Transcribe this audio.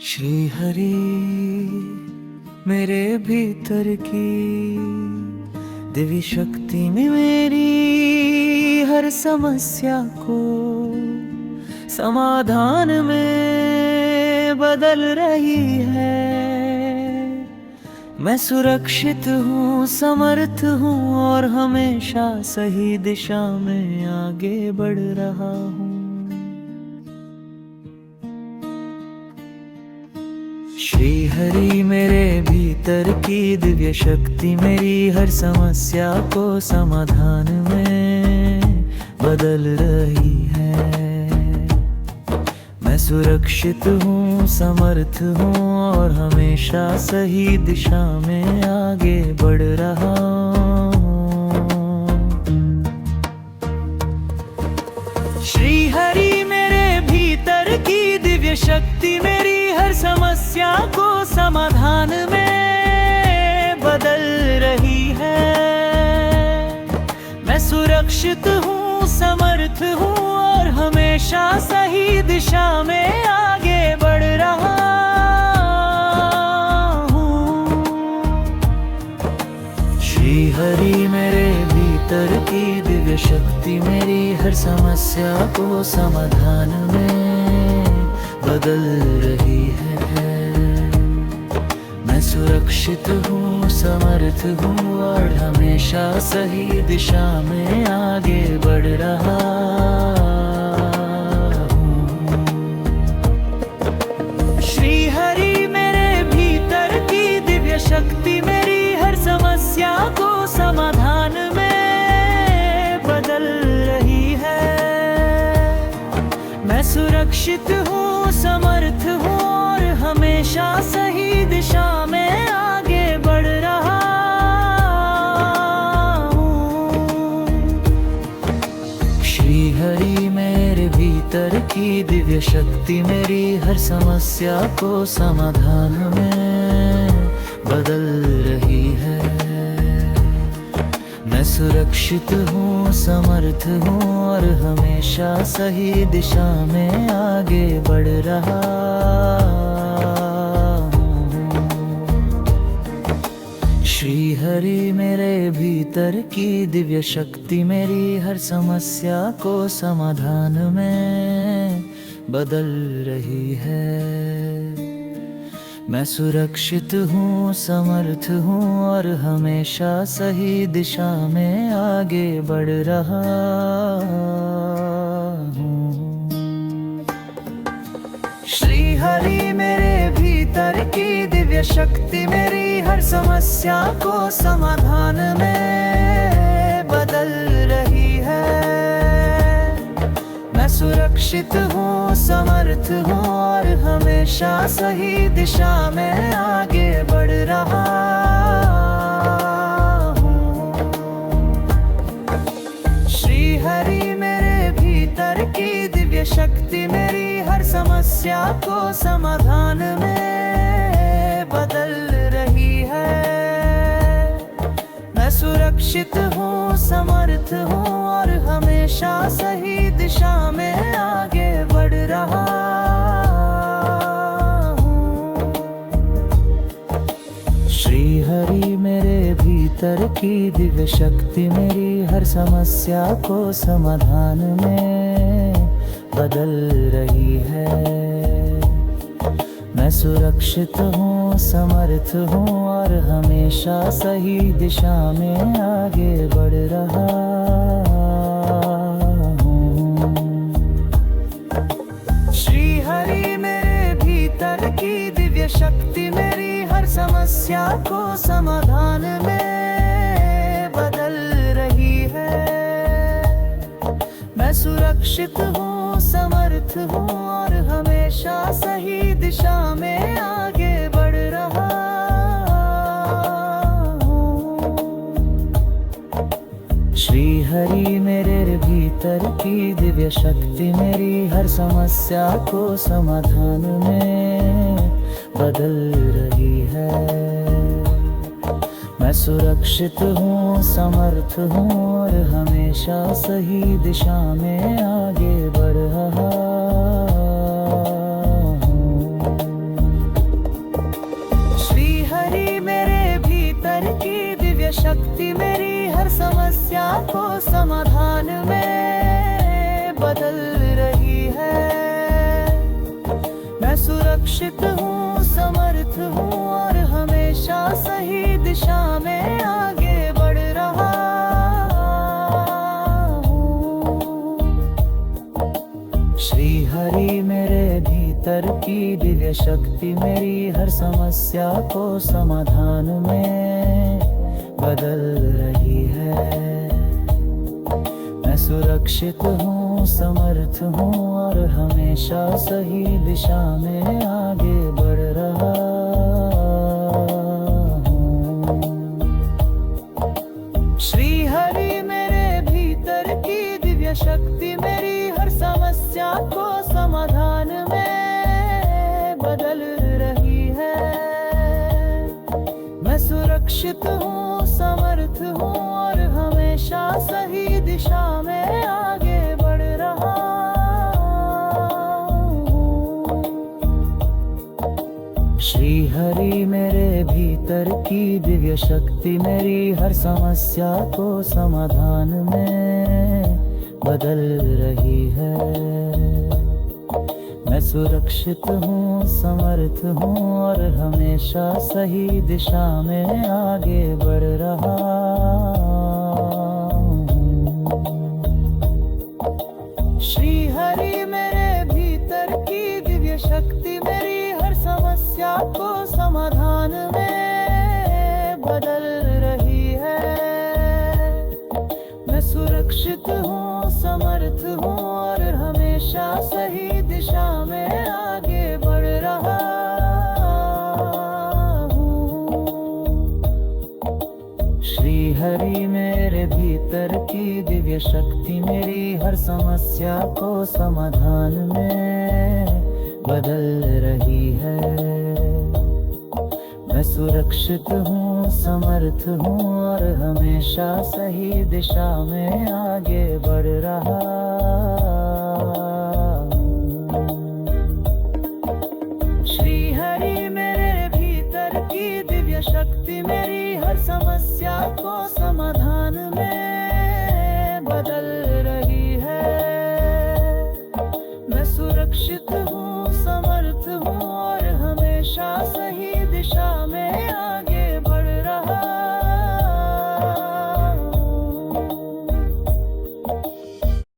श्री हरि मेरे भीतर की दिव्य शक्ति में मेरी हर समस्या को समाधान में बदल रही है। मैं सुरक्षित हूँ, समर्थ हूँ और हमेशा सही दिशा में आगे बढ़ रहा हूँ। श्री हरि मेरे भीतर की दिव्य शक्ति मेरी हर समस्या को समाधान में बदल रही है। मैं सुरक्षित हूँ, समर्थ हूँ और हमेशा सही दिशा में आगे बढ़ रहा हूँ। श्री हरि मेरे भीतर की दिव्य शक्ति मेरी हर समस्या को समाधान में बदल रही है। मैं सुरक्षित हूँ, समर्थ हूँ और हमेशा सही दिशा में आगे बढ़ रहा हूँ। श्री हरि मेरे भीतर की दिव्य शक्ति मेरी हर समस्या को समाधान में बदल रही है। मैं सुरक्षित हूँ, समर्थ हूँ और हमेशा सही दिशा में आगे बढ़ रहा हूँ। श्री हरि मेरे भीतर की दिव्य शक्ति मेरी हर समस्या को समाधान में बदल रही है। मैं सुरक्षित हूँ, समर्थ हूँ और हमेशा सही दिशा में आगे बढ़ रहा हूँ। श्री हरि मेरे भीतर की दिव्य शक्ति मेरी हर समस्या को समाधान में बदल रही है। मैं सुरक्षित हूँ, समर्थ हूँ और हमेशा सही दिशा में आगे बढ़ रहा हूँ। श्री हरि मेरे भीतर की दिव्य शक्ति मेरी हर समस्या को समाधान में बदल रही है। मैं सुरक्षित हूँ, समर्थ हूँ और हमेशा सही दिशा में आगे बढ़ रहा हूँ। श्री हरि मेरे भीतर की दिव्य शक्ति मेरी हर समस्या को समाधान में बदल रही है। मैं सुरक्षित हूँ, समर्थ हूँ और हमेशा सही दिशा में आगे बढ़ रहा हूँ। श्री हरि मेरे भीतर की दिव्य शक्ति मेरी हर समस्या को समाधान में बदल रही है। मैं सुरक्षित हूँ, समर्थ हूँ और हमेशा सही दिशा में आगे बढ़ रहा हूँ। श्री हरि मेरे भीतर की दिव्य शक्ति मेरी हर समस्या को समाधान में बदल रही है। मैं सुरक्षित हूँ, समर्थ हूँ और हमेशा सही दिशा में आगे बढ़ रहा हूँ। श्री हरि मेरे भीतर की दिव्य शक्ति मेरी हर समस्या को समाधान में बदल रही है। मैं सुरक्षित हूँ, समर्थ हूँ और हमेशा सही दिशा में आगे बढ़ रहा हूँ। श्री हरि मेरे भीतर की दिव्य शक्ति मेरी हर समस्या को समाधान में बदल रही है। मैं सुरक्षित हूँ, समर्थ हूँ और हमेशा सही दिशा में आगे बढ़ रहा हूँ। समस्या को समाधान में बदल रही है। मैं सुरक्षित हूँ, समर्थ हूँ और हमेशा सही दिशा में आगे बढ़ रहा हूँ। श्री हरि मेरे भीतर की दिव्य शक्ति मेरी हर समस्या को समाधान में बदल रही है। मैं सुरक्षित हूँ, समर्थ हूँ और हमेशा सही दिशा में आगे बढ़ रहा हूँ। श्री हरि मेरे भीतर की दिव्य शक्ति मेरी हर समस्या को समाधान में बदल रही है। मैं सुरक्षित हूँ, समर्थ हूँ और हमेशा सही दिशा में आगे बढ़ रहा हूँ। श्री हरि मेरे भीतर की दिव्य शक्ति मेरी हर समस्या को समाधान में बदल रही है। मैं सुरक्षित हूँ, समर्थ हूँ और हमेशा सही दिशा में आगे बढ़ रहा हूँ। श्री हरि मेरे भीतर की दिव्य शक्ति मेरी हर समस्या को समाधान में बदल रही है। मैं सुरक्षित हूँ, समर्थ हूँ और हमेशा सही दिशा में आगे बढ़ रहा हूँ। श्री हरि मेरे भीतर की दिव्य शक्ति मेरी हर समस्या को समाधान में बदल रही है। मैं सुरक्षित हूँ, समर्थ हूँ और हमेशा सही दिशा में आगे बढ़ रहा